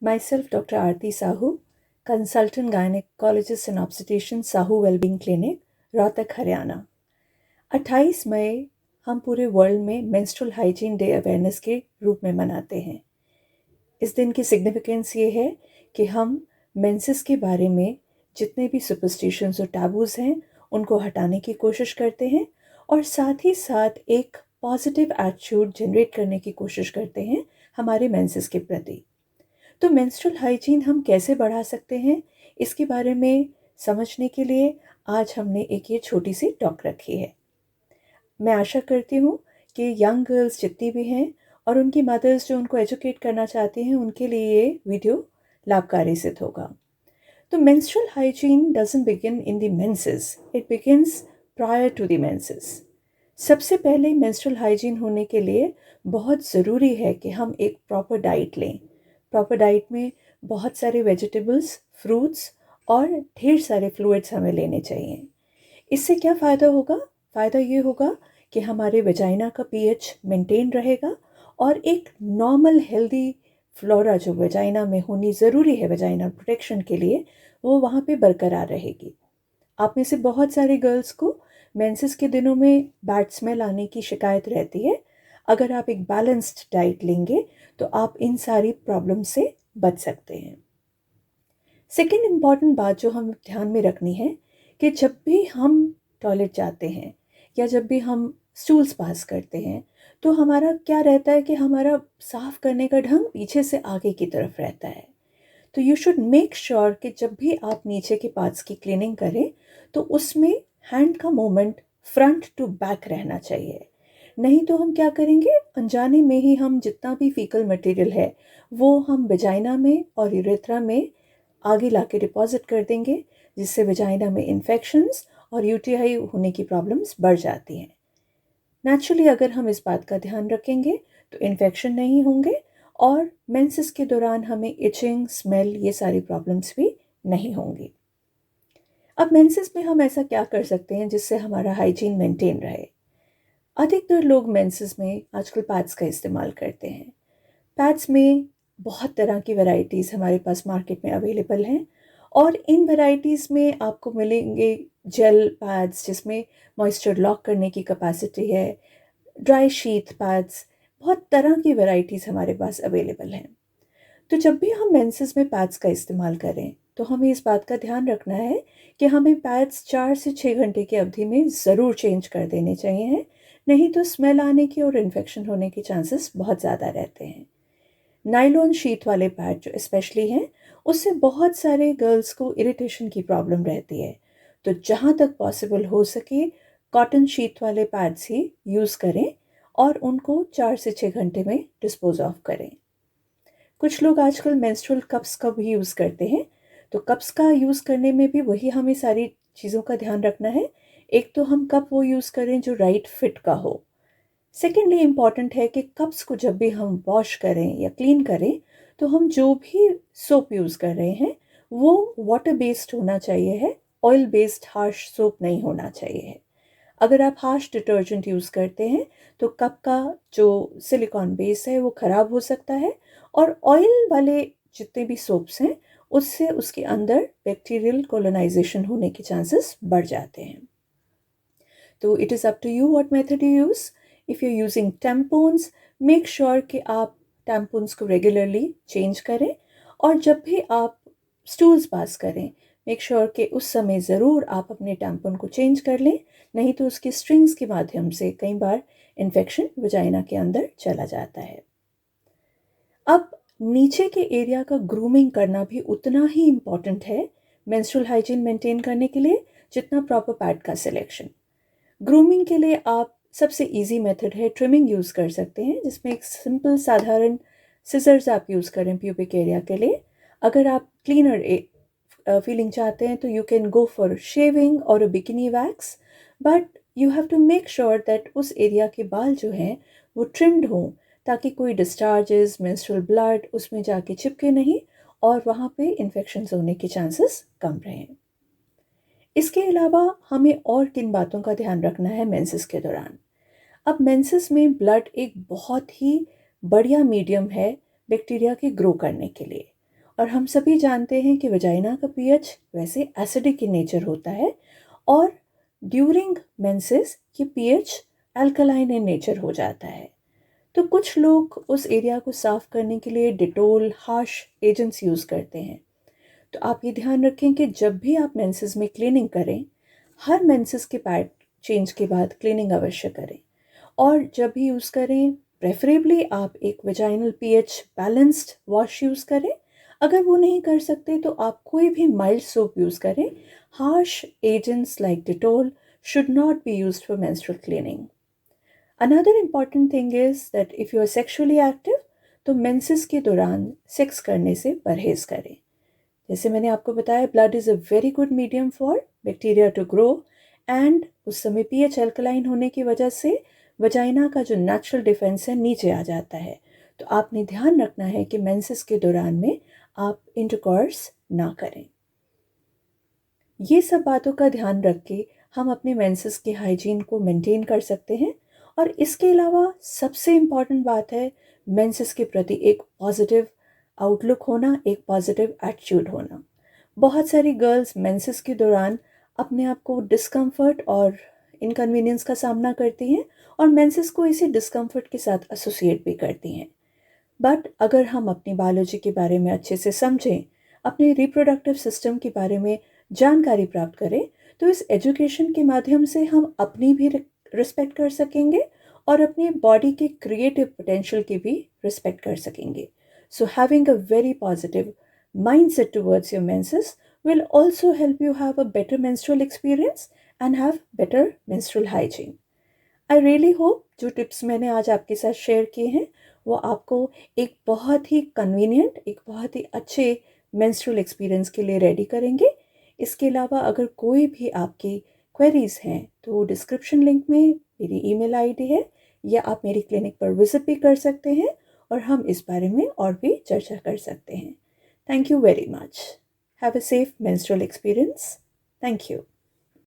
Myself, Dr. Aarti Sahu, consultant gynecologist and obstetrician, Sahu wellbeing clinic, Rohtak, Haryana. 28 मई हम पूरे world में menstrual hygiene day awareness के रूप में मनाते हैं। इस दिन की सिग्निफिकेंस ये है कि हम मेंसेस के बारे में जितने भी सुपरस्टिशंस और टैबूज़ हैं उनको हटाने की कोशिश करते हैं और साथ ही साथ एक पॉजिटिव एटीट्यूड जनरेट करने की कोशिश करते हैं हमारे मेंसेस के प्रति। तो मेंस्ट्रुअल हाइजीन हम कैसे बढ़ा सकते हैं, इसके बारे में समझने के लिए आज हमने एक ये छोटी सी टॉक रखी है। मैं आशा करती हूँ कि यंग गर्ल्स जितनी भी हैं और उनकी मदर्स जो उनको एजुकेट करना चाहती हैं उनके लिए ये वीडियो लाभकारी सिद्ध होगा। तो menstrual hygiene doesn't begin in the menses, it begins prior to the menses. सबसे पहले मेंस्ट्रुअल हाइजीन होने के लिए बहुत ज़रूरी है कि हम एक प्रॉपर डाइट लें। प्रॉपर डाइट में बहुत सारे वेजिटेबल्स, फ्रूट्स और ढेर सारे फ्लूइड्स हमें लेने चाहिए। इससे क्या फ़ायदा होगा? फ़ायदा ये होगा कि हमारे वेजाइना का पीएच मेंटेन रहेगा और एक नॉर्मल हेल्दी फ्लोरा जो वेजाइना में होनी ज़रूरी है वेजाइना प्रोटेक्शन के लिए, वो वहाँ पे बरकरार रहेगी। आप में से बहुत सारे गर्ल्स को मेंसेस के दिनों में बैड स्मेल आने की शिकायत रहती है। अगर आप एक बैलेंस्ड डाइट लेंगे तो आप इन सारी प्रॉब्लम से बच सकते हैं। सेकेंड इम्पॉर्टेंट बात जो हम ध्यान में रखनी है कि जब भी हम टॉयलेट जाते हैं या जब भी हम स्टूल्स पास करते हैं तो हमारा क्या रहता है कि हमारा साफ़ करने का ढंग पीछे से आगे की तरफ रहता है। तो यू शुड मेक श्योर कि जब भी आप नीचे के पार्ट्स की क्लीनिंग करें तो उसमें हैंड का मूवमेंट फ्रंट टू बैक रहना चाहिए। नहीं तो हम क्या करेंगे, अनजाने में ही हम जितना भी फीकल मटेरियल है वो हम वेजाइना में और यूरेथ्रा में आगे लाके डिपॉजिट कर देंगे, जिससे वेजाइना में इन्फेक्शंस और यूटीआई होने की प्रॉब्लम्स बढ़ जाती हैं। नेचुरली अगर हम इस बात का ध्यान रखेंगे तो इन्फेक्शन नहीं होंगे और मेंसेस के दौरान हमें इचिंग, स्मेल, ये सारी प्रॉब्लम्स भी नहीं होंगी। अब मेंसेस में हम ऐसा क्या कर सकते हैं जिससे हमारा हाइजीन मेंटेन रहे? अधिकतर लोग मेंसेस में आजकल पैड्स का इस्तेमाल करते हैं। पैड्स में बहुत तरह की वैरायटीज़ हमारे पास मार्केट में अवेलेबल हैं और इन वैरायटीज़ में आपको मिलेंगे जेल पैड्स जिसमें मॉइस्चर लॉक करने की कैपेसिटी है, ड्राई शीथ पैड्स, बहुत तरह की वैरायटीज़ हमारे पास अवेलेबल हैं। तो जब भी हम मेंसेस में पैड्स का इस्तेमाल करें तो हमें इस बात का ध्यान रखना है कि हमें पैड्स 4 से 6 घंटे की अवधि में ज़रूर चेंज कर देने चाहिए, नहीं तो स्मेल आने की और इन्फेक्शन होने के चांसेस बहुत ज़्यादा रहते हैं। नायलॉन शीट वाले पैड जो स्पेशली हैं उससे बहुत सारे गर्ल्स को इरिटेशन की प्रॉब्लम रहती है। तो जहाँ तक पॉसिबल हो सके कॉटन शीट वाले पैड्स ही यूज़ करें और उनको 4 से 6 घंटे में डिस्पोज ऑफ करें। कुछ लोग आजकल मेंस्ट्रुअल कप्स का भी यूज़ करते हैं, तो कप्स का यूज़ करने में भी वही हमें सारी चीज़ों का ध्यान रखना है। एक तो हम कप वो यूज़ करें जो राइट फिट का हो। सेकेंडली इम्पॉर्टेंट है कि कप्स को जब भी हम वॉश करें या क्लीन करें तो हम जो भी सोप यूज़ कर रहे हैं वो वाटर बेस्ड होना चाहिए है, ऑयल बेस्ड हार्श सोप नहीं होना चाहिए है। अगर आप हार्श डिटर्जेंट यूज़ करते हैं तो कप का जो सिलिकॉन बेस है वो ख़राब हो सकता है और ऑयल वाले जितने भी सोप्स हैं उससे उसके अंदर बैक्टीरियल कॉलोनाइजेशन होने के चांसेस बढ़ जाते हैं। तो it is up to you what method you use. If you using tampons, make sure कि आप टैम्पून्स को रेगुलरली चेंज करें और जब भी आप स्टूल्स पास करें मेक श्योर कि उस समय ज़रूर आप अपने टैम्पून को चेंज कर लें, नहीं तो उसके स्ट्रिंग्स के माध्यम से कई बार इन्फेक्शन वजाइना के अंदर चला जाता है। अब नीचे के एरिया का ग्रूमिंग करना भी उतना ही इम्पॉर्टेंट है मेंस्ट्रुअल हाइजीन मेंटेन करने के लिए जितना प्रॉपर पैड का सिलेक्शन। ग्रूमिंग के लिए आप सबसे इजी मेथड है ट्रिमिंग यूज़ कर सकते हैं, जिसमें एक सिंपल साधारण सिजर्स आप यूज़ करें प्यूबिक एरिया के लिए। अगर आप क्लीनर फीलिंग चाहते हैं तो you can go for shaving और a bikini wax, but you have to make sure that उस एरिया के बाल जो हैं वो ट्रिम्ड हों ताकि कोई डिस्चार्जेस, मेंस्ट्रुअल ब्लड उसमें जाके चिपके नहीं और वहाँ पे इन्फेक्शंस होने के चांसेस कम रहें। इसके अलावा हमें और किन बातों का ध्यान रखना है मेंसेस के दौरान? अब मेंसेस में ब्लड एक बहुत ही बढ़िया मीडियम है बैक्टीरिया के ग्रो करने के लिए और हम सभी जानते हैं कि वजाइना का पीएच वैसे एसिडिक इन नेचर होता है और ड्यूरिंग मेंसेस ये पीएच अल्कलाइन इन नेचर हो जाता है। तो कुछ लोग उस एरिया को साफ करने के लिए डिटोल हार्श एजेंट्स यूज़ करते हैं। तो आप ये ध्यान रखें कि जब भी आप मेंसेस में क्लीनिंग करें, हर मेंसेस के पैड चेंज के बाद क्लीनिंग अवश्य करें। और जब भी यूज़ करें, प्रेफरेबली आप एक vaginal pH balanced wash use करें। अगर वो नहीं कर सकते तो आप कोई भी माइल्ड सोप यूज़ करें। Harsh agents like Dettol should not be used for menstrual cleaning. Another important thing is that if you are sexually active तो मेंसेस के दौरान सेक्स करने से परहेज़ करें। जैसे मैंने आपको बताया, blood is a very good medium for bacteria to grow and उस समय पीएच अल्कलाइन होने की वजह से वजाइना का जो नेचुरल डिफेंस है नीचे आ जाता है। तो आपने ध्यान रखना है कि मेंसेस के दौरान में आप इंटरकॉर्स ना करें। ये सब बातों का ध्यान रख के हम अपने मेंसेस की हाइजीन को मेंटेन कर सकते हैं। और इसके अलावा सबसे इम्पॉर्टेंट बात है मेंसेस के प्रति एक पॉजिटिव आउटलुक होना, एक पॉजिटिव एटीट्यूड होना। बहुत सारी गर्ल्स मेंसेस के दौरान अपने आप को डिस्कम्फर्ट और इनकन्वीनियंस का सामना करती हैं और मेंसेस को इसी डिस्कम्फर्ट के साथ एसोसिएट भी करती हैं। बट अगर हम अपनी बायोलॉजी के बारे में अच्छे से समझें, अपने रिप्रोडक्टिव सिस्टम के बारे में जानकारी प्राप्त करें, तो इस एजुकेशन के माध्यम से हम अपनी भी रिस्पेक्ट कर सकेंगे और अपनी बॉडी के क्रिएटिव पोटेंशियल की भी रिस्पेक्ट कर सकेंगे। So having a very positive mindset towards your menses will also help you have a better menstrual experience and have better menstrual hygiene. I really hope जो टिप्स मैंने आज आपके साथ शेयर किए हैं वो आपको एक बहुत ही कन्वीनियंट, एक बहुत ही अच्छे मेंस्ट्रुअल एक्सपीरियंस के लिए रेडी करेंगे। इसके अलावा अगर कोई भी आपकी क्वेरीज हैं तो डिस्क्रिप्शन लिंक में मेरी ईमेल आईडी है या आप मेरी क्लिनिक पर विजिट भी कर सकते हैं और हम इस बारे में और भी चर्चा कर सकते हैं। Thank you very much. Have a safe menstrual experience. Thank you.